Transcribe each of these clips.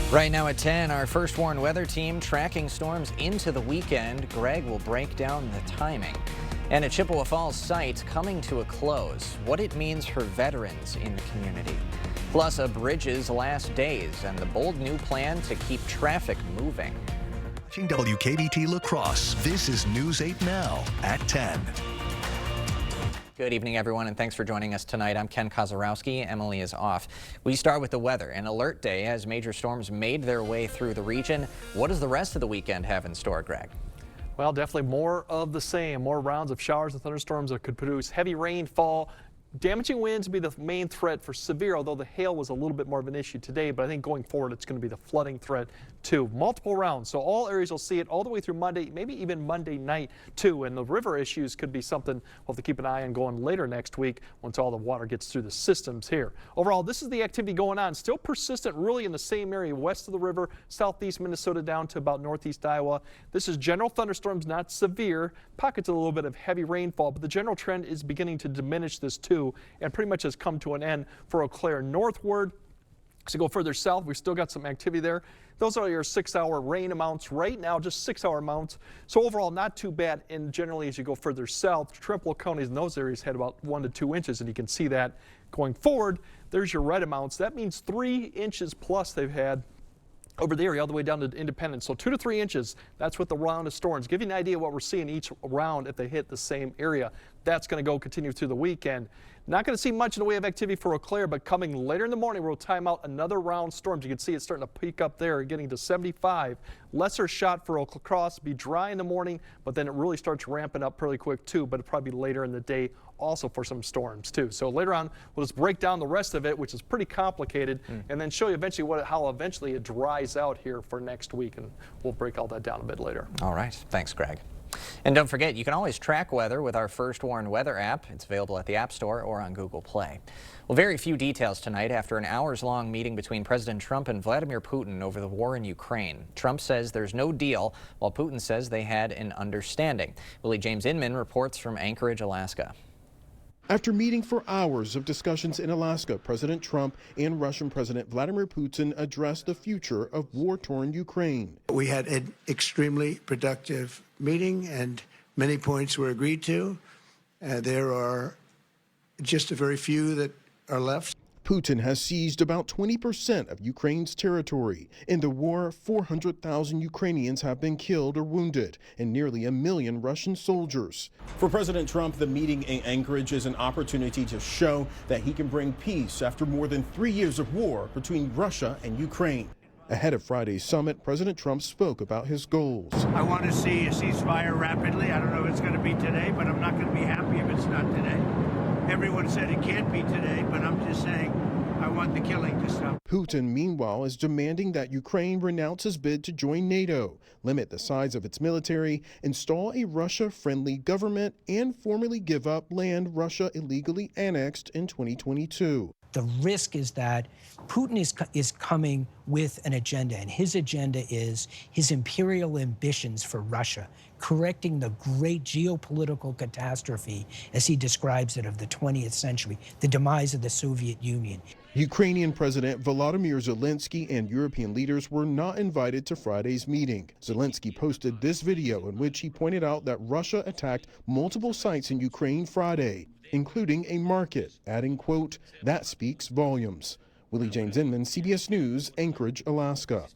Right now at 10, our First Warn weather team tracking storms into the weekend. Greg will break down the timing. And a Chippewa Falls site coming to a close, what it means for veterans in the community. Plus a bridge's last days and the bold new plan to keep traffic moving. Watching WKBT La Crosse, this is News 8 Now at 10. Good evening, everyone, and thanks for joining us tonight. I'm Ken Kozarowski. Emily is off. We start with the weather. An alert day as major storms made their way through the region. What does the rest of the weekend have in store, Greg? Well, definitely more of the same. More rounds of showers and thunderstorms that could produce heavy rainfall. Damaging winds will be the main threat for severe, although the hail was a little bit more of an issue today. But I think going forward, it's going to be the flooding threat, too. Multiple rounds, so all areas will see it all the way through Monday, maybe even Monday night, too. And the river issues could be something we'll have to keep an eye on going later next week once all the water gets through the systems here. Overall, this is the activity going on. Still persistent really in the same area west of the river, southeast Minnesota down to about northeast Iowa. This is general thunderstorms, not severe. Pockets of a little bit of heavy rainfall, but the general trend is beginning to diminish this, too, and pretty much has come to an end for Eau Claire northward. So go further south, we've still got some activity there. Those are your 6-hour rain amounts right now, just 6-hour amounts. So overall, not too bad. And generally, as you go further south, Trimble counties in those areas had about 1 to 2 inches, and you can see that going forward. There's your red amounts. That means 3 inches plus they've had over the area all the way down to Independence. So 2 to 3 inches, that's what the round of storms. Give you an idea of what we're seeing each round if they hit the same area. That's going to continue through the weekend. Not going to see much in the way of activity for Eau Claire, but coming later in the morning, we'll time out another round of storms. You can see it's starting to peak up there, getting to 75. Lesser shot for Eau Claire, be dry in the morning, but then it really starts ramping up pretty quick too, but it'll probably be later in the day also for some storms too. So later on, we'll just break down the rest of it, which is pretty complicated, and then show you eventually how eventually it dries out here for next week, and we'll break all that down a bit later. All right. Thanks, Greg. And don't forget, you can always track weather with our First Warn weather app. It's available at the App Store or on Google Play. Well, very few details tonight after an hours-long meeting between President Trump and Vladimir Putin over the war in Ukraine. Trump says there's no deal, while Putin says they had an understanding. Willie James Inman reports from Anchorage, Alaska. After meeting for hours of discussions in Alaska, President Trump and Russian President Vladimir Putin addressed the future of war-torn Ukraine. We had an extremely productive meeting and many points were agreed to. There are just a very few that are left. Putin has seized about 20% of Ukraine's territory. In the war, 400,000 Ukrainians have been killed or wounded, and nearly 1 million Russian soldiers. For President Trump, the meeting in Anchorage is an opportunity to show that he can bring peace after more than 3 years of war between Russia and Ukraine. Ahead of Friday's summit, President Trump spoke about his goals. I want to see a ceasefire rapidly. I don't know if it's going to be today, but I'm not going to be happy if it's not today. Everyone said it can't be today, but I'm just saying I want the killing to stop. Putin, meanwhile, is demanding that Ukraine renounce his bid to join NATO, limit the size of its military, install a Russia-friendly government, and formally give up land Russia illegally annexed in 2022. The risk is that Putin is coming with an agenda, and his agenda is his imperial ambitions for Russia, correcting the great geopolitical catastrophe, as he describes it, of the 20th century, the demise of the Soviet Union. Ukrainian President Volodymyr Zelensky and European leaders were not invited to Friday's meeting. Zelensky posted this video in which he pointed out that Russia attacked multiple sites in Ukraine Friday, including a market, adding, quote, "That speaks volumes." Willie James Inman, CBS News, Anchorage, Alaska.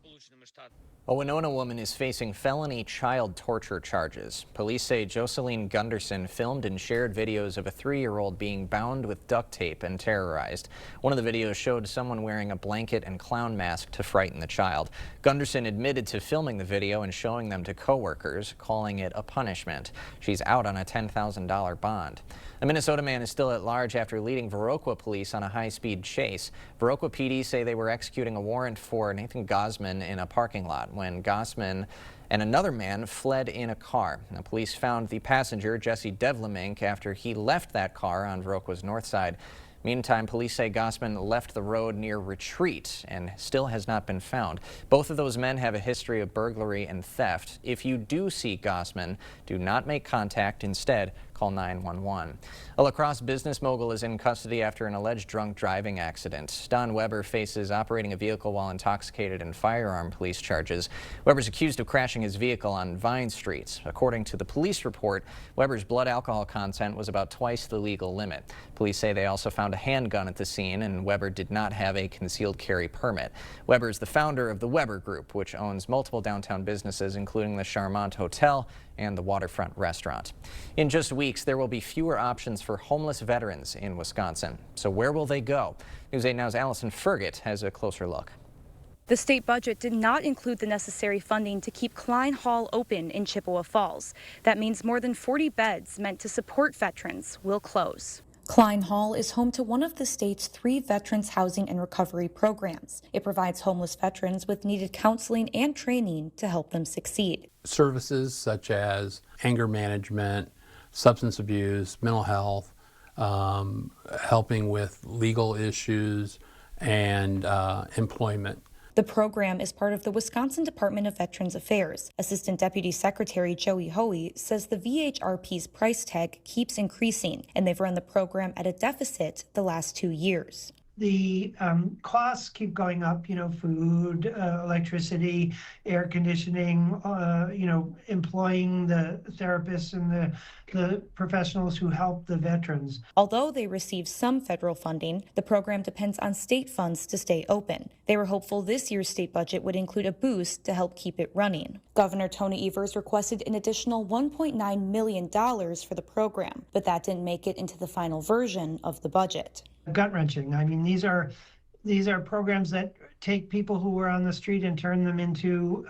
A Winona woman is facing felony child torture charges. Police say Jocelyn Gunderson filmed and shared videos of a 3-year-old being bound with duct tape and terrorized. One of the videos showed someone wearing a blanket and clown mask to frighten the child. Gunderson admitted to filming the video and showing them to coworkers, calling it a punishment. She's out on a $10,000 bond. A Minnesota man is still at large after leading Viroqua police on a high-speed chase. Viroqua PD say they were executing a warrant for Nathan Gosman in a parking lot when Gosman and another man fled in a car. Now, police found the passenger, Jesse Devlemink, after he left that car on Viroqua's north side. Meantime, police say Gosman left the road near Retreat and still has not been found. Both of those men have a history of burglary and theft. If you do see Gosman, do not make contact. Instead, call call 911. A La Crosse business mogul is in custody after an alleged drunk driving accident. Don Weber faces operating a vehicle while intoxicated and firearm police charges. Weber's accused of crashing his vehicle on Vine Street. According to the police report, Weber's blood alcohol content was about twice the legal limit. Police say they also found a handgun at the scene, and Weber did not have a concealed carry permit. Weber is the founder of the Weber Group, which owns multiple downtown businesses, including the Charmant Hotel and the Waterfront Restaurant. In just weeks, there will be fewer options for homeless veterans in Wisconsin. So where will they go? News 8 Now's Allison Fergit has a closer look. The state budget did not include the necessary funding to keep Klein Hall open in Chippewa Falls. That means more than 40 beds meant to support veterans will close. Klein Hall is home to one of the state's 3 veterans housing and recovery programs. It provides homeless veterans with needed counseling and training to help them succeed. Services such as anger management, substance abuse, mental health, helping with legal issues, and employment. The program is part of the Wisconsin Department of Veterans Affairs. Assistant Deputy Secretary Joey Hoey says the VHRP's price tag keeps increasing, and they've run the program at a deficit the last 2 years. The costs keep going up, food, electricity, air conditioning, employing the therapists and the professionals who help the veterans. Although they receive some federal funding, the program depends on state funds to stay open. They were hopeful this year's state budget would include a boost to help keep it running. Governor Tony Evers requested an additional $1.9 million for the program, but that didn't make it into the final version of the budget. Gut-wrenching. I mean, these are programs that take people who are on the street and turn them into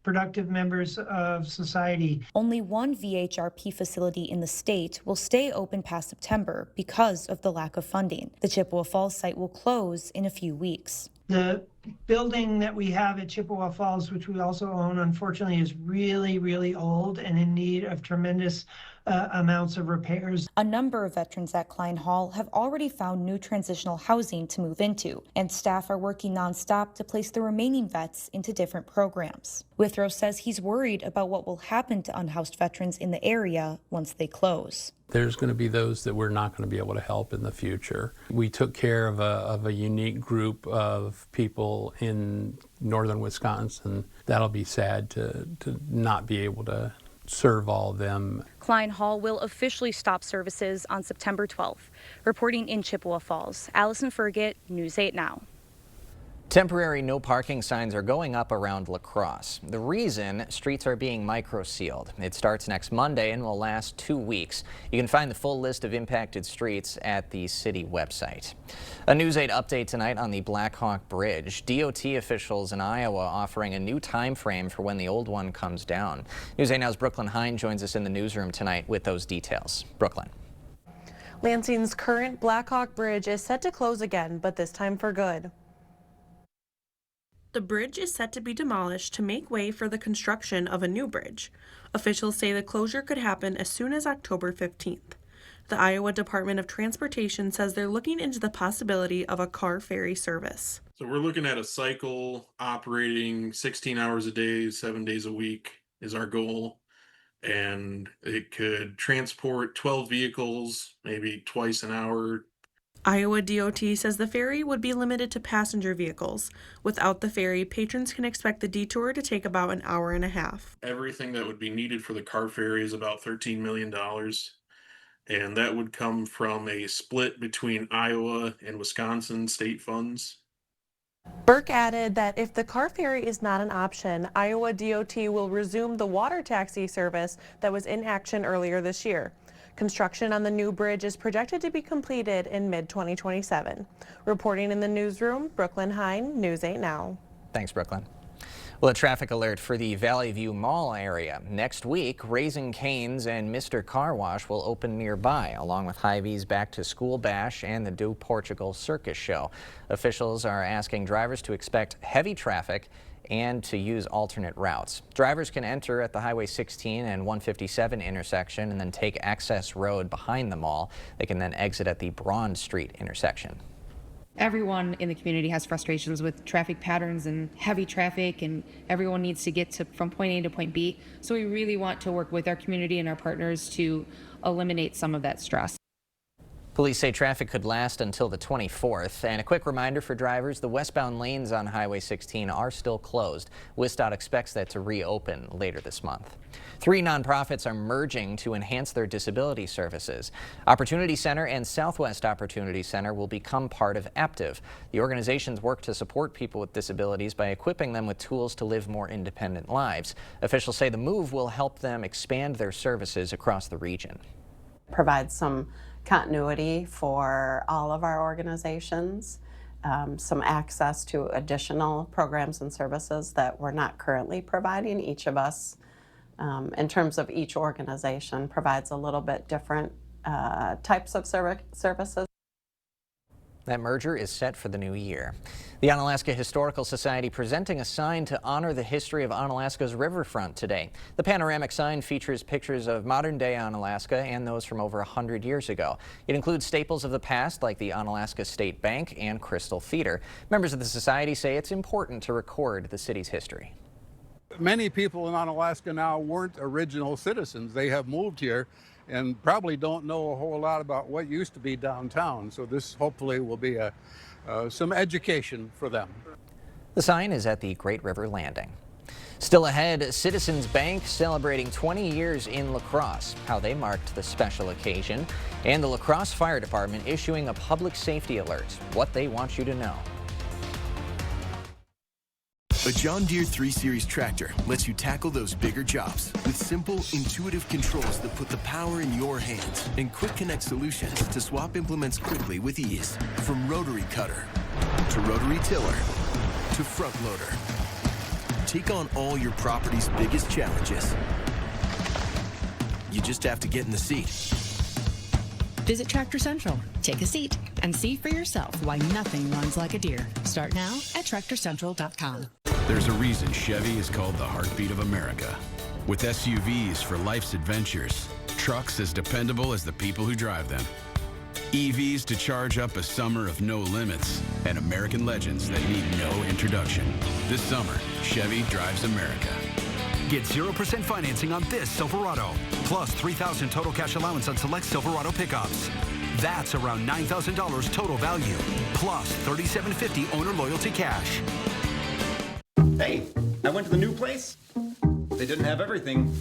productive members of society. Only one VHRP facility in the state will stay open past September because of the lack of funding. The Chippewa Falls site will close in a few weeks. The building that we have at Chippewa Falls, which we also own, unfortunately, is really, really old and in need of tremendous amounts of repairs. A number of veterans at Klein Hall have already found new transitional housing to move into, and staff are working nonstop to place the remaining vets into different programs. Withrow says he's worried about what will happen to unhoused veterans in the area once they close. There's going to be those that we're not going to be able to help in the future. We took care of a unique group of people in northern Wisconsin. That'll be sad to not be able to serve all of them. Klein Hall will officially stop services on September 12th. Reporting in Chippewa Falls, Allison Fergit, News 8 Now. Temporary no parking signs are going up around La Crosse. The reason, streets are being micro-sealed. It starts next Monday and will last 2 weeks. You can find the full list of impacted streets at the city website. A News 8 update tonight on the Black Hawk Bridge. DOT officials in Iowa offering a new time frame for when the old one comes down. News 8 Now's Brooklyn Hine joins us in the newsroom tonight with those details. Brooklyn. Lansing's current Black Hawk Bridge is set to close again, but this time for good. The bridge is set to be demolished to make way for the construction of a new bridge. Officials say the closure could happen as soon as October 15th. The Iowa Department of Transportation says they're looking into the possibility of a car ferry service. So we're looking at a cycle operating 16 hours a day, 7 days a week is our goal. And it could transport 12 vehicles, maybe twice an hour. Iowa DOT says the ferry would be limited to passenger vehicles. Without the ferry, patrons can expect the detour to take about an hour and a half. Everything that would be needed for the car ferry is about $13 million. And that would come from a split between Iowa and Wisconsin state funds. Burke added that if the car ferry is not an option, Iowa DOT will resume the water taxi service that was in action earlier this year. Construction on the new bridge is projected to be completed in mid-2027. Reporting in the newsroom, Brooklyn Hine, News 8 Now. Thanks, Brooklyn. Well, a traffic alert for the Valley View Mall area. Next week, Raising Cane's and Mr. Car Wash will open nearby, along with Hy-Vee's Back to School Bash and the Do Portugal Circus Show. Officials are asking drivers to expect heavy traffic and to use alternate routes. Drivers can enter at the Highway 16 and 157 intersection and then take Access Road behind the mall. They can then exit at the Braun Street intersection. Everyone in the community has frustrations with traffic patterns and heavy traffic, and everyone needs to get from point A to point B. So we really want to work with our community and our partners to eliminate some of that stress. Police say traffic could last until the 24th. And a quick reminder for drivers, the westbound lanes on Highway 16 are still closed. WSDOT expects that to reopen later this month. 3 nonprofits are merging to enhance their disability services. Opportunity Center and Southwest Opportunity Center will become part of Aptive. The organizations work to support people with disabilities by equipping them with tools to live more independent lives. Officials say the move will help them expand their services across the region. Provide some continuity for all of our organizations, some access to additional programs and services that we're not currently providing. Each of us, in terms of each organization, provides a little bit different types of services. That merger is set for the new year. The Onalaska Historical Society presenting a sign to honor the history of Onalaska's riverfront today. The panoramic sign features pictures of modern-day Onalaska and those from over 100 years ago. It includes staples of the past like the Onalaska State Bank and Crystal Theater. Members of the society say it's important to record the city's history. Many people in Onalaska now weren't original citizens. They have moved here and probably don't know a whole lot about what used to be downtown. So this hopefully will be some education for them. The sign is at the Great River Landing. Still ahead, Citizens Bank celebrating 20 years in La Crosse, how they marked the special occasion, and the La Crosse Fire Department issuing a public safety alert, what they want you to know. A John Deere 3 Series tractor lets you tackle those bigger jobs with simple, intuitive controls that put the power in your hands and quick connect solutions to swap implements quickly with ease. From rotary cutter to rotary tiller to front loader. Take on all your property's biggest challenges. You just have to get in the seat. Visit Tractor Central, take a seat, and see for yourself why nothing runs like a Deere. Start now at TractorCentral.com. There's a reason Chevy is called the heartbeat of America. With SUVs for life's adventures, trucks as dependable as the people who drive them, EVs to charge up a summer of no limits, and American legends that need no introduction. This summer, Chevy drives America. Get 0% financing on this Silverado, plus $3,000 total cash allowance on select Silverado pickups. That's around $9,000 total value, plus $3,750 owner loyalty cash. Hey, I went to the new place. They didn't have everything,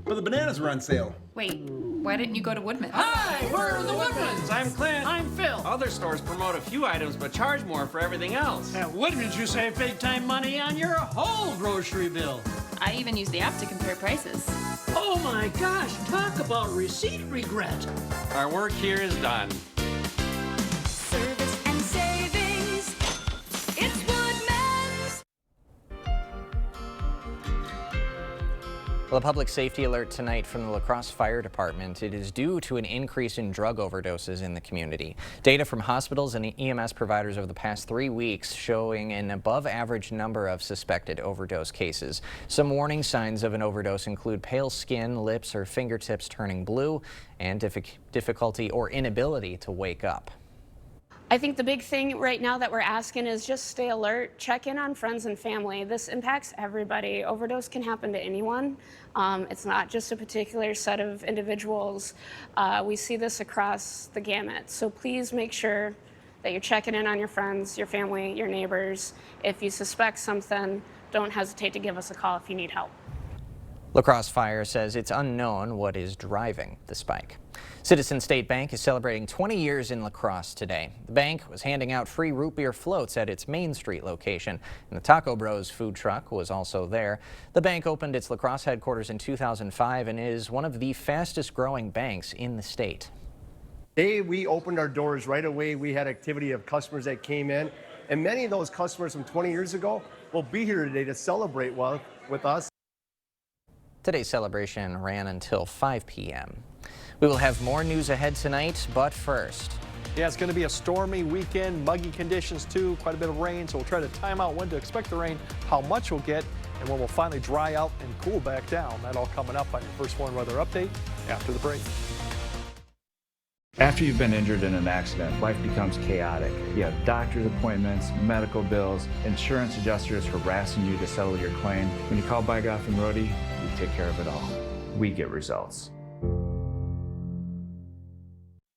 but the bananas were on sale. Wait, why didn't you go to Woodman's? Hi, we're the Woodmans. I'm Clint. I'm Phil. Other stores promote a few items but charge more for everything else. At Woodmans, you save big time money on your whole grocery bill. I even use the app to compare prices. Oh my gosh, talk about receipt regret. Our work here is done. Service and savings. It's Woodmans. Well, a public safety alert tonight from the La Crosse Fire Department. It is due to an increase in drug overdoses in the community. Data from hospitals and EMS providers over the past 3 weeks showing an above-average number of suspected overdose cases. Some warning signs of an overdose include pale skin, lips or fingertips turning blue, and difficulty or inability to wake up. I think the big thing right now that we're asking is just stay alert, check in on friends and family. This impacts everybody. Overdose can happen to anyone. It's not just a particular set of individuals. We see this across the gamut. So please make sure that you're checking in on your friends, your family, your neighbors. If you suspect something, don't hesitate to give us a call if you need help. La Crosse Fire says it's unknown what is driving the spike. Citizens State Bank is celebrating 20 years in La Crosse today. The bank was handing out free root beer floats at its Main Street location, and the Taco Bros food truck was also there. The bank opened its La Crosse headquarters in 2005 and is one of the fastest growing banks in the state. Day we opened our doors right away. We had activity of customers that came in, and many of those customers from 20 years ago will be here today to celebrate with us. Today's celebration ran until 5 p.m. We will have more news ahead tonight, but first. Yeah, it's going to be a stormy weekend, muggy conditions too, quite a bit of rain, so we'll try to time out when to expect the rain, how much we'll get, and when we'll finally dry out and cool back down. That all coming up on your First Warn Weather Update after the break. After you've been injured in an accident, life becomes chaotic. You have doctor's appointments, medical bills, insurance adjusters harassing you to settle your claim. When you call Bygoff and Rohde, we take care of it all. We get results.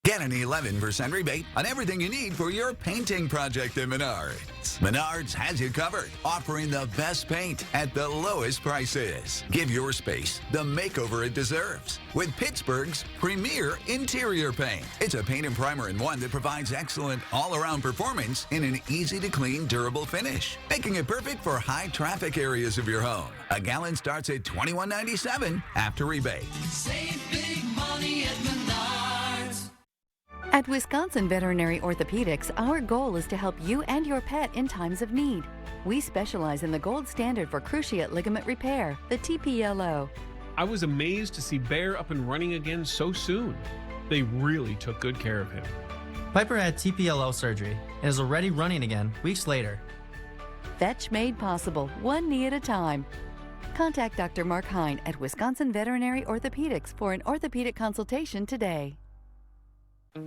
Get an 11% rebate on everything you need for your painting project at Menards. Menards has you covered, offering the best paint at the lowest prices. Give your space the makeover it deserves with Pittsburgh's premier interior paint. It's a paint and primer in one that provides excellent all-around performance in an easy-to-clean, durable finish, making it perfect for high-traffic areas of your home. A gallon starts at $21.97 after rebate. Save big money at Menards. At Wisconsin Veterinary Orthopedics, our goal is to help you and your pet in times of need. We specialize in the gold standard for cruciate ligament repair, the TPLO. I was amazed to see Bear up and running again so soon. They really took good care of him. Piper had TPLO surgery and is already running again weeks later. Fetch made possible, one knee at a time. Contact Dr. Mark Hine at Wisconsin Veterinary Orthopedics for an orthopedic consultation today.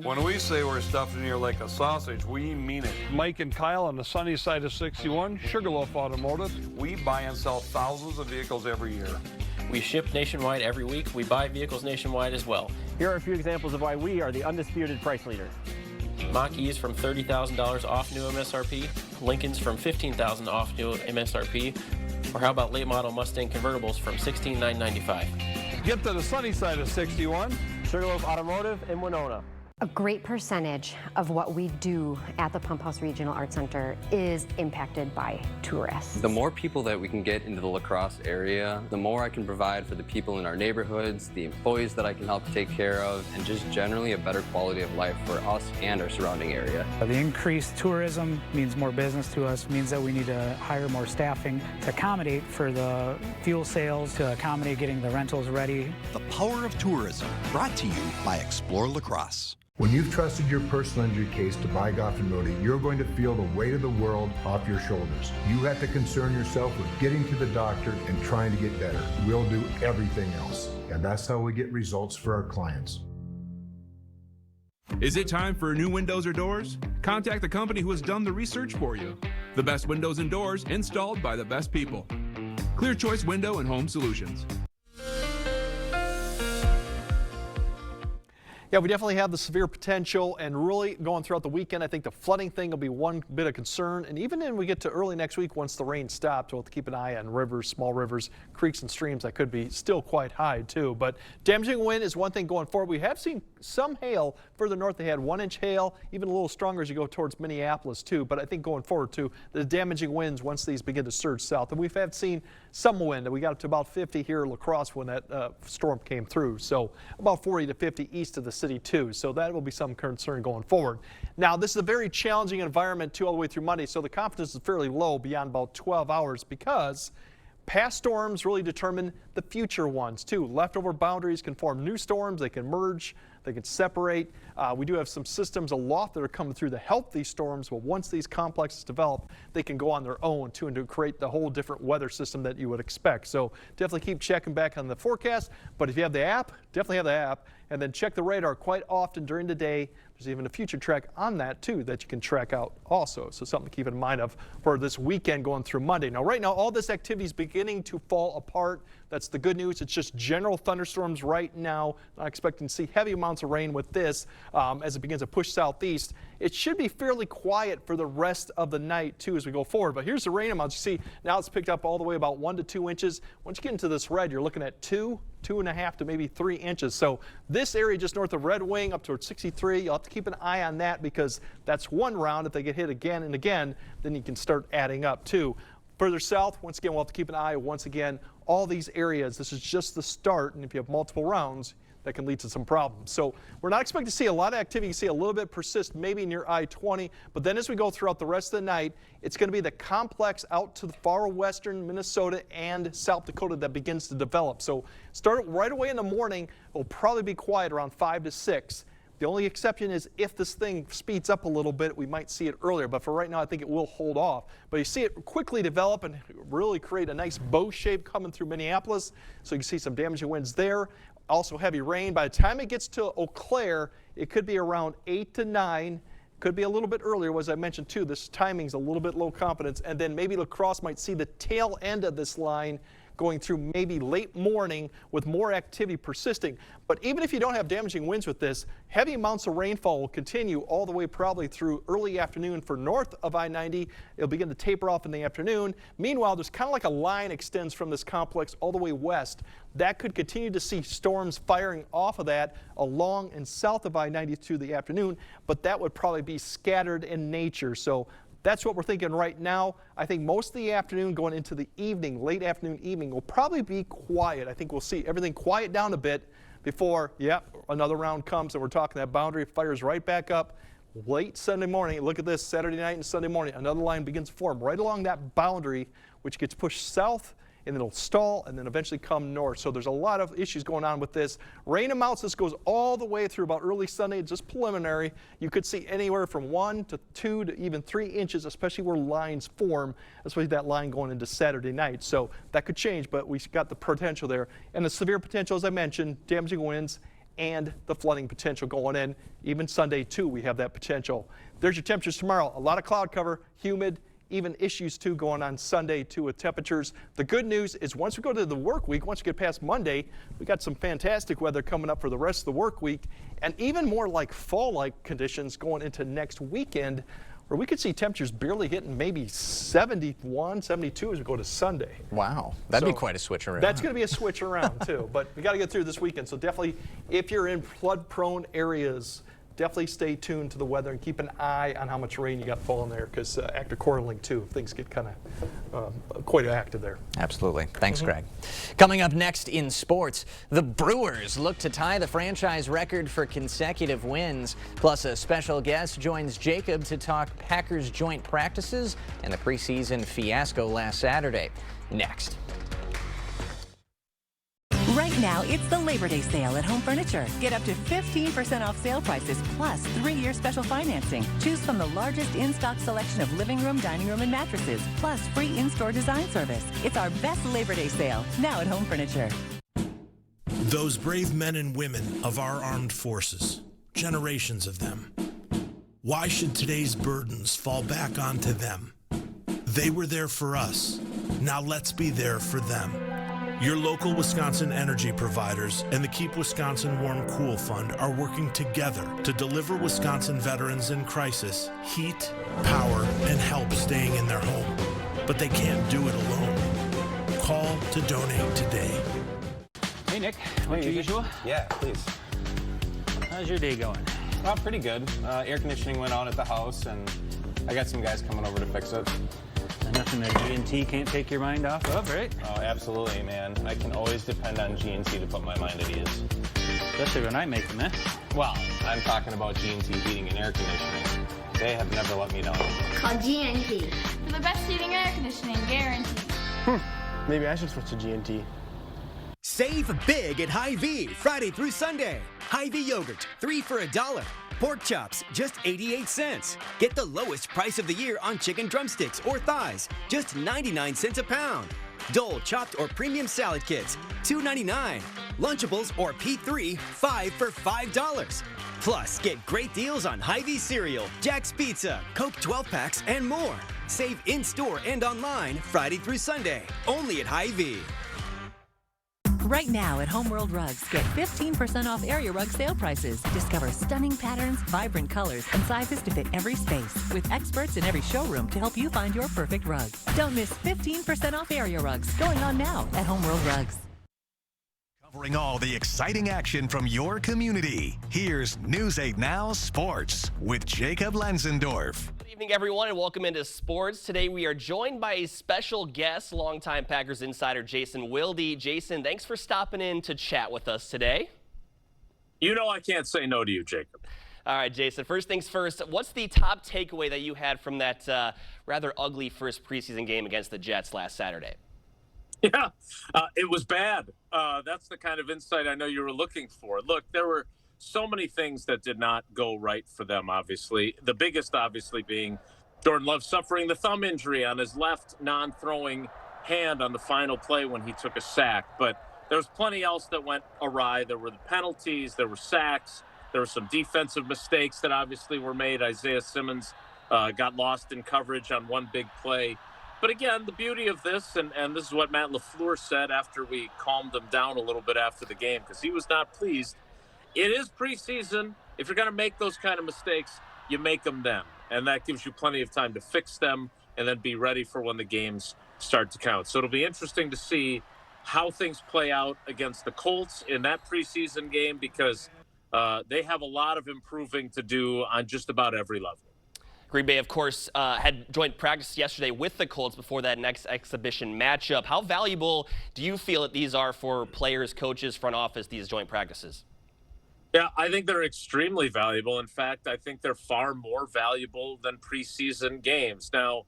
When we say we're stuffed in here like a sausage, we mean it. Mike and Kyle on the sunny side of 61, Sugarloaf Automotive. We buy and sell thousands of vehicles every year. We ship nationwide every week. We buy vehicles nationwide as well. Here are a few examples of why we are the undisputed price leader. Mach-E's from $30,000 off new MSRP. Lincoln's from $15,000 off new MSRP. Or how about late model Mustang convertibles from $16,995. Get to the sunny side of 61. Sugarloaf Automotive in Winona. A great percentage of what we do at the Pump House Regional Art Center is impacted by tourists. The more people that we can get into the La Crosse area, the more I can provide for the people in our neighborhoods, the employees that I can help take care of, and just generally a better quality of life for us and our surrounding area. The increased tourism means more business to us, means that we need to hire more staffing to accommodate for the fuel sales, to accommodate getting the rentals ready. The Power of Tourism, brought to you by Explore La Crosse. When you've trusted your personal injury case to Bygoff and Rohde, you're going to feel the weight of the world off your shoulders. You have to concern yourself with getting to the doctor and trying to get better. We'll do everything else. And that's how we get results for our clients. Is it time for new windows or doors? Contact the company who has done the research for you. The best windows and doors installed by the best people. Clear Choice Window and Home Solutions. Yeah, we definitely have the severe potential, and really going throughout the weekend, I think the flooding thing will be one bit of concern. And even when we get to early next week, once the rain stops, we'll have to keep an eye on rivers, small rivers, creeks and streams that could be still quite high too. But damaging wind is one thing going forward. We have seen some hail further north. They had 1-inch hail, even a little stronger as you go towards Minneapolis too. But I think going forward too, the damaging winds once these begin to surge south. And we've had seen some wind. We got up to about 50 here in La Crosse when that storm came through. So about 40 to 50 east of the city too. So that will be some concern going forward. Now this is a very challenging environment too all the way through Monday. So the confidence is fairly low beyond about 12 hours because past storms really determine the future ones too. Leftover boundaries can form new storms. They can merge. They can separate. We do have some systems aloft that are coming through to help these storms. But once these complexes develop, they can go on their own too and to create the whole different weather system that you would expect. So definitely keep checking back on the forecast. But if you have the app, definitely have the app. And then check the radar quite often during the day. There's even a future track on that too that you can track out also. So something to keep in mind of for this weekend going through Monday. Now right now all this activity is beginning to fall apart. That's the good news. It's just general thunderstorms right now. Not expecting to see heavy amounts of rain with this as it begins to push southeast. It should be fairly quiet for the rest of the night too as we go forward. But here's the rain amounts. You see now it's picked up all the way about 1 to 2 inches. Once you get into this red, you're looking at 2.5 to maybe 3 inches. So this area just north of Red Wing up towards 63, you'll have to keep an eye on that because that's one round. If they get hit again and again, then you can start adding up too. Further south, once again, we'll have to keep an eye once again. All these areas, this is just the start, and if you have multiple rounds, that can lead to some problems. So we're not expecting to see a lot of activity. You see a little bit persist maybe near I-20, but then as we go throughout the rest of the night, it's going to be the complex out to the far western Minnesota and South Dakota that begins to develop. So start right away in the morning. It'll probably be quiet around 5 to 6. The only exception is if this thing speeds up a little bit, we might see it earlier. But for right now, I think it will hold off. But you see it quickly develop and really create a nice bow shape coming through Minneapolis. So you can see some damaging winds there. Also heavy rain. By the time it gets to Eau Claire, it could be around 8 to 9. Could be a little bit earlier, as I mentioned too. This timing's a little bit low confidence. And then maybe La Crosse might see the tail end of this line going through maybe late morning with more activity persisting. But even if you don't have damaging winds with this, heavy amounts of rainfall will continue all the way probably through early afternoon for north of I-90. It'll begin to taper off in the afternoon. Meanwhile, there's kind of like a line extends from this complex all the way west. That could continue to see storms firing off of that along and south of I-90 through the afternoon, but that would probably be scattered in nature. So that's what we're thinking right now. I think most of the afternoon going into the evening, late afternoon, evening, will probably be quiet. I think we'll see everything quiet down a bit before, another round comes and we're talking that boundary fires right back up. Late Sunday morning, look at this, Saturday night and Sunday morning, another line begins to form right along that boundary, which gets pushed south, and then it'll stall and then eventually come north. So there's a lot of issues going on with this. Rain amounts, this goes all the way through about early Sunday, just preliminary. You could see anywhere from 1 to 2 to even 3 inches, especially where lines form, especially that line going into Saturday night. So that could change, but we've got the potential there. And the severe potential, as I mentioned, damaging winds and the flooding potential going in. Even Sunday too, we have that potential. There's your temperatures tomorrow. A lot of cloud cover, humid, even issues too going on Sunday too with temperatures. The good news is once we go to the work week, once we get past Monday, we got some fantastic weather coming up for the rest of the work week, and even more like fall-like conditions going into next weekend, where we could see temperatures barely hitting maybe 71, 72 as we go to Sunday. Wow, that'd be quite a switch around. That's going to be a switch around too, but we got to get through this weekend. So definitely, if you're in flood-prone areas, definitely stay tuned to the weather and keep an eye on how much rain you got falling there, because after quarterling too, things get kind of quite active there. Absolutely. Thanks, Greg. Coming up next in sports, the Brewers look to tie the franchise record for consecutive wins. Plus, a special guest joins Jacob to talk Packers joint practices and the preseason fiasco last Saturday. Next. Right now, it's the Labor Day sale at Home Furniture. Get up to 15% off sale prices plus 3-year special financing. Choose from the largest in-stock selection of living room, dining room, and mattresses, plus free in-store design service. It's our best Labor Day sale, now at Home Furniture. Those brave men and women of our armed forces, generations of them. Why should today's burdens fall back onto them? They were there for us. Now let's be there for them. Your local Wisconsin energy providers and the Keep Wisconsin Warm Cool Fund are working together to deliver Wisconsin veterans in crisis heat, power, and help staying in their home. But they can't do it alone. Call to donate today. Hey Nick, what's your usual? Yeah, please. How's your day going? Oh, pretty good. Air conditioning went out at the house, and I got some guys coming over to fix it. Nothing that G&T can't take your mind off of, right? Oh, absolutely, man. I can always depend on G&T to put my mind at ease. Especially when I make them, eh? Well, I'm talking about G&T heating and air conditioning. They have never let me down. Call G&T. For the best heating and air conditioning, guaranteed. Maybe I should switch to G&T. Save big at Hy-Vee, Friday through Sunday. Hy-Vee yogurt, 3 for $1. Pork chops, just 88 cents. Get the lowest price of the year on chicken drumsticks or thighs, just 99 cents a pound. Dole chopped or premium salad kits, $2.99. Lunchables or P3, 5 for $5. Plus, get great deals on Hy-Vee cereal, Jack's Pizza, Coke 12-packs, and more. Save in-store and online Friday through Sunday, only at Hy-Vee. Right now at Homeworld Rugs, get 15% off area rug sale prices. Discover stunning patterns, vibrant colors, and sizes to fit every space, with experts in every showroom to help you find your perfect rug. Don't miss 15% off area rugs going on now at Homeworld Rugs. Covering all the exciting action from your community. Here's News 8 Now Sports with Jacob Lenzendorf. Good evening, everyone, and welcome into sports. Today we are joined by a special guest, longtime Packers insider Jason Wilde. Jason, thanks for stopping in to chat with us today. You know I can't say no to you, Jacob. All right, Jason, first things first, what's the top takeaway that you had from that rather ugly first preseason game against the Jets last Saturday? Yeah, it was bad. That's the kind of insight I know you were looking for. Look, there were so many things that did not go right for them, obviously. The biggest, obviously, being Jordan Love suffering the thumb injury on his left non-throwing hand on the final play when he took a sack. But there was plenty else that went awry. There were the penalties, there were sacks, there were some defensive mistakes that obviously were made. Isaiah Simmons got lost in coverage on one big play. But again, the beauty of this, and this is what Matt LaFleur said after we calmed him down a little bit after the game, because he was not pleased. It is preseason. If you're going to make those kind of mistakes, you make them then. And that gives you plenty of time to fix them and then be ready for when the games start to count. So it'll be interesting to see how things play out against the Colts in that preseason game, because they have a lot of improving to do on just about every level. Green Bay, of course, had joint practice yesterday with the Colts before that next exhibition matchup. How valuable do you feel that these are for players, coaches, front office, these joint practices? Yeah, I think they're extremely valuable. In fact, I think they're far more valuable than preseason games. Now,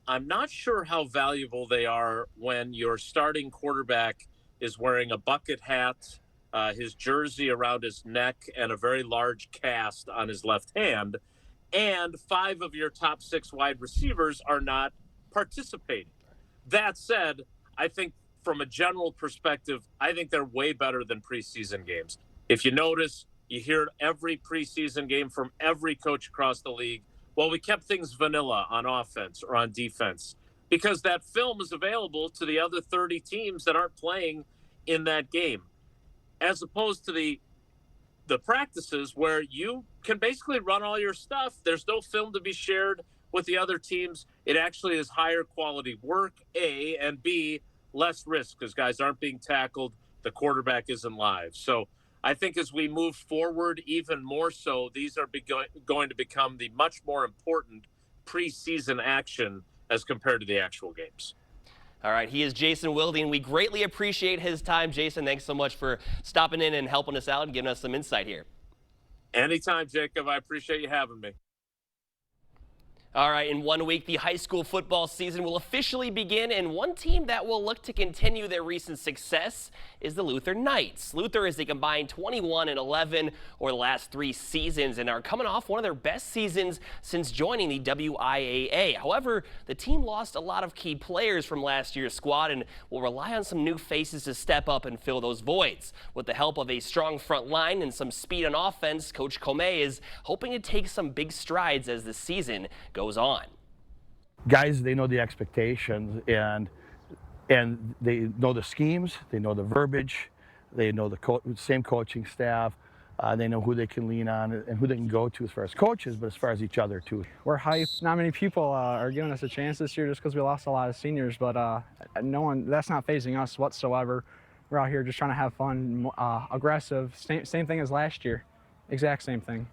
I'm not sure how valuable they are when your starting quarterback is wearing a bucket hat, his jersey around his neck, and a very large cast on his left hand, and 5 of your top 6 wide receivers are not participating. That said, I think from a general perspective, I think they're way better than preseason games. If you notice, you hear every preseason game from every coach across the league, well, we kept things vanilla on offense or on defense, because that film is available to the other 30 teams that aren't playing in that game, as opposed to the practices where you can basically run all your stuff. There's no film to be shared with the other teams. It actually is higher quality work, A, and B, less risk because guys aren't being tackled. The quarterback isn't live. So I think as we move forward, even more so, these are going to become the much more important preseason action as compared to the actual games. All right, he is Jason Wilde, and we greatly appreciate his time. Jason, thanks so much for stopping in and helping us out and giving us some insight here. Anytime, Jacob. I appreciate you having me. All right, in 1 week, the high school football season will officially begin, and one team that will look to continue their recent success is the Luther Knights. Luther is a combined 21-11 over the last 3 seasons and are coming off one of their best seasons since joining the WIAA. However, the team lost a lot of key players from last year's squad and will rely on some new faces to step up and fill those voids. With the help of a strong front line and some speed on offense, Coach Comey is hoping to take some big strides as the season goes on. Guys, they know the expectations and they know the schemes, they know the verbiage, they know the same coaching staff, they know who they can lean on and who they can go to as far as coaches, but as far as each other too. We're hyped. Not many people are giving us a chance this year just because we lost a lot of seniors, but that's not fazing us whatsoever. We're out here just trying to have fun, aggressive, same thing as last year, exact same thing.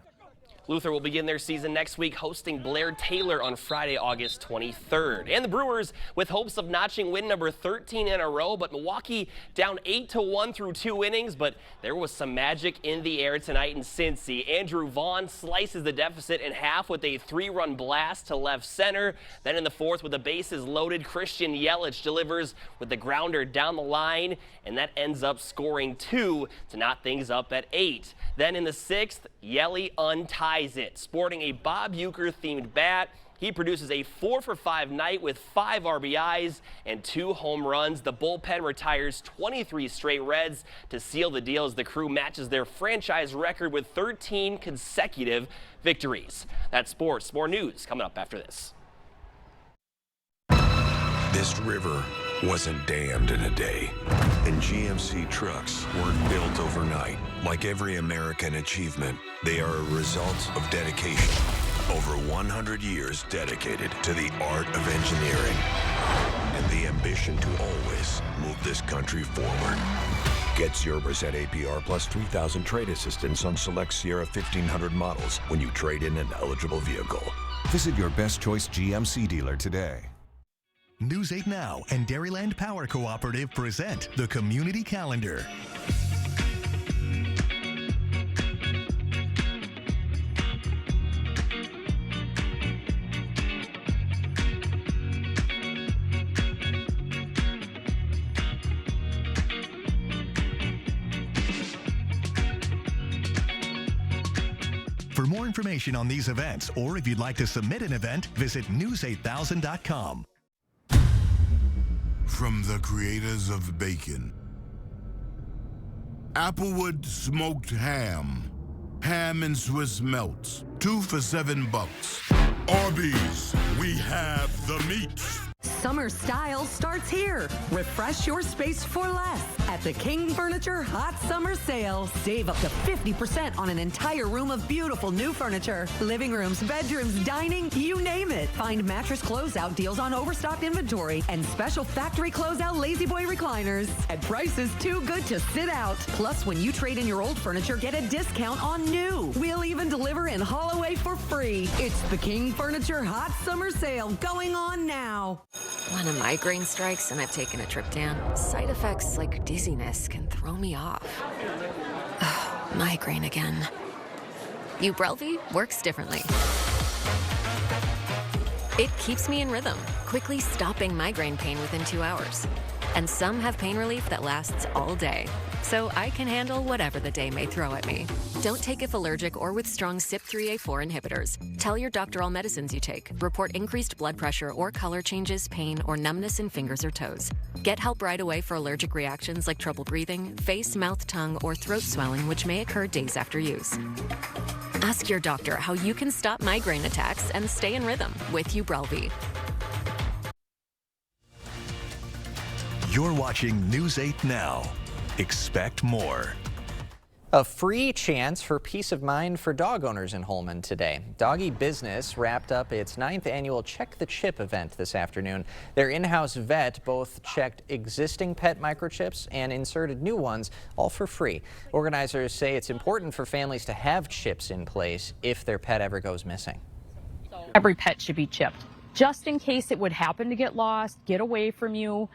Luther will begin their season next week, hosting Blair Taylor on Friday, August 23rd. And the Brewers with hopes of notching win number 13 in a row, but Milwaukee down 8-1 through 2 innings, but there was some magic in the air tonight in Cincy. Andrew Vaughn slices the deficit in half with a 3-run blast to left center. Then in the 4th, with the bases loaded, Christian Yelich delivers with the grounder down the line, and that ends up scoring 2 to knot things up at 8. Then in the 6th, Yelly unties it. Sporting a Bob Uecker themed bat, he produces a 4-for-5 night with 5 RBIs and 2 home runs. The bullpen retires 23 straight Reds to seal the deal as the crew matches their franchise record with 13 consecutive victories. That's sports. More news coming up after this. This river wasn't dammed in a day, and GMC trucks weren't built overnight. Like every American achievement, they are a result of dedication. Over 100 years dedicated to the art of engineering and the ambition to always move this country forward. Get 0% APR plus 3,000 trade assistance on select Sierra 1500 models when you trade in an eligible vehicle. Visit your best choice GMC dealer today. News 8 Now and Dairyland Power Cooperative present the Community Calendar. For more information on these events, or if you'd like to submit an event, visit news8000.com. From the creators of bacon Applewood smoked ham. Ham and Swiss melts. 2 for $7. Arby's, we have the meat. Summer style starts here. Refresh your space for less at the King Furniture Hot Summer Sale. Save up to 50% on an entire room of beautiful new furniture. Living rooms, bedrooms, dining, you name it. Find mattress closeout deals on overstocked inventory and special factory closeout Lazy Boy recliners at prices too good to sit out. Plus, when you trade in your old furniture, get a discount on new. We'll even deliver and haul away for free. It's the King Furniture Hot Summer Sale going on now. When a migraine strikes and I've taken a triptan, side effects like dizziness can throw me off. Ugh, migraine again. Ubrelvy works differently. It keeps me in rhythm, quickly stopping migraine pain within 2 hours. And some have pain relief that lasts all day. So I can handle whatever the day may throw at me. Don't take if allergic or with strong CYP3A4 inhibitors. Tell your doctor all medicines you take. Report increased blood pressure or color changes, pain, or numbness in fingers or toes. Get help right away for allergic reactions like trouble breathing, face, mouth, tongue, or throat swelling, which may occur days after use. Ask your doctor how you can stop migraine attacks and stay in rhythm with Ubrelvy. You're watching News 8 Now. Expect more. A free chance for peace of mind for dog owners in Holmen today. Doggy Business wrapped up its 9th annual Check the Chip event this afternoon. Their in-house vet both checked existing pet microchips and inserted new ones, all for free. Organizers say it's important for families to have chips in place if their pet ever goes missing. Every pet should be chipped, just in case it would happen to get lost, get away from you,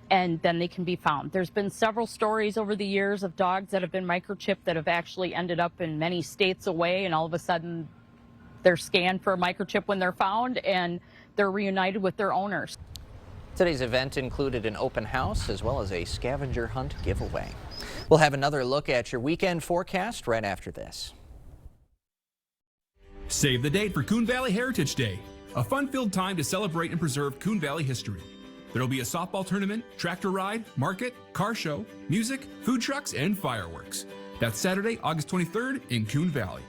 and then they can be found. There's been several stories over the years of dogs that have been microchipped that have actually ended up in many states away, and all of a sudden they're scanned for a microchip when they're found and they're reunited with their owners. Today's event included an open house as well as a scavenger hunt giveaway. We'll have another look at your weekend forecast right after this. Save the date for Coon Valley Heritage Day, a fun-filled time to celebrate and preserve Coon Valley history. There'll be a softball tournament, tractor ride, market, car show, music, food trucks, and fireworks. That's Saturday, August 23rd in Coon Valley.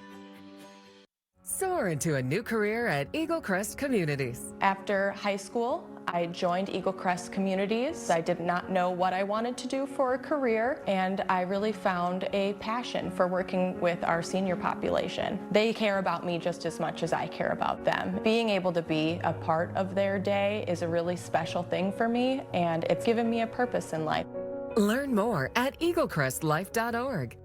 Soar into a new career at Eagle Crest Communities. After high school, I joined Eagle Crest Communities. I did not know what I wanted to do for a career, and I really found a passion for working with our senior population. They care about me just as much as I care about them. Being able to be a part of their day is a really special thing for me, and it's given me a purpose in life. Learn more at eaglecrestlife.org.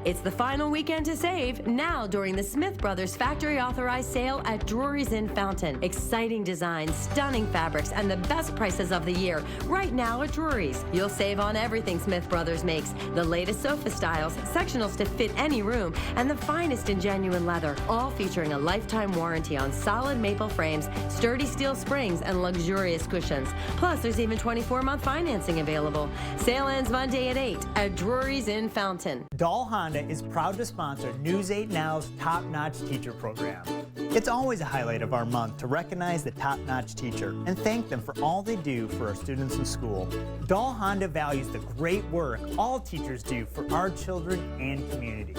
It's the final weekend to save now during the Smith Brothers Factory Authorized Sale at Drury's in Fountain. Exciting designs, stunning fabrics, and the best prices of the year right now at Drury's. You'll save on everything Smith Brothers makes. The latest sofa styles, sectionals to fit any room, and the finest in genuine leather, all featuring a lifetime warranty on solid maple frames, sturdy steel springs, and luxurious cushions. Plus, there's even 24-month financing available. Sale ends Monday at 8 at Drury's in Fountain. Dahl Honda is proud to sponsor News 8 Now's Top-Notch Teacher Program. It's always a highlight of our month to recognize the top-notch teacher and thank them for all they do for our students in school. Dahl Honda values the great work all teachers do for our children and community.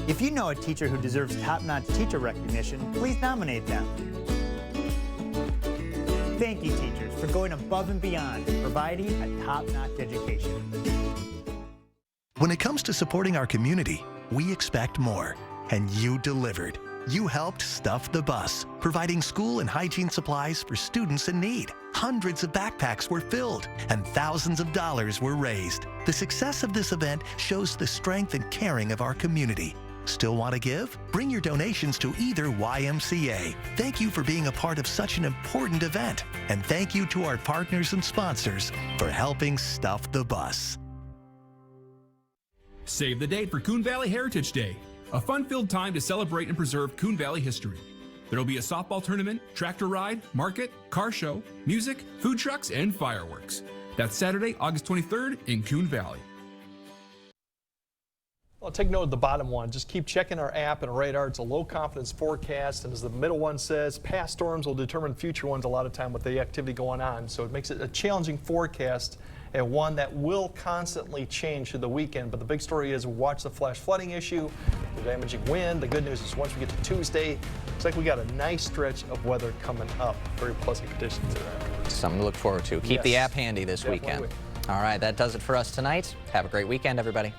If you know a teacher who deserves top-notch teacher recognition, please nominate them. Thank you, teachers, for going above and beyond and providing a top-notch education. When it comes to supporting our community, we expect more. And you delivered. You helped stuff the bus, providing school and hygiene supplies for students in need. Hundreds of backpacks were filled, and thousands of dollars were raised. The success of this event shows the strength and caring of our community. Still want to give? Bring your donations to either YMCA. Thank you for being a part of such an important event. And thank you to our partners and sponsors for helping stuff the bus. Save the date for Coon Valley Heritage Day, a fun-filled time to celebrate and preserve Coon Valley history. There'll be a softball tournament, tractor ride, market, car show, music, food trucks, and fireworks. That's Saturday, August 23rd in Coon Valley. Well, take note of the bottom one. Just keep checking our app and radar. It's a low confidence forecast, and as the middle one says, past storms will determine future ones a lot of time with the activity going on. So it makes it a challenging forecast and one that will constantly change through the weekend. But the big story is watch the flash flooding issue, the damaging wind. The good news is once we get to Tuesday, looks like we got a nice stretch of weather coming up. Very pleasant conditions there. Something to look forward to. Keep the app handy this weekend. All right, that does it for us tonight. Have a great weekend, everybody.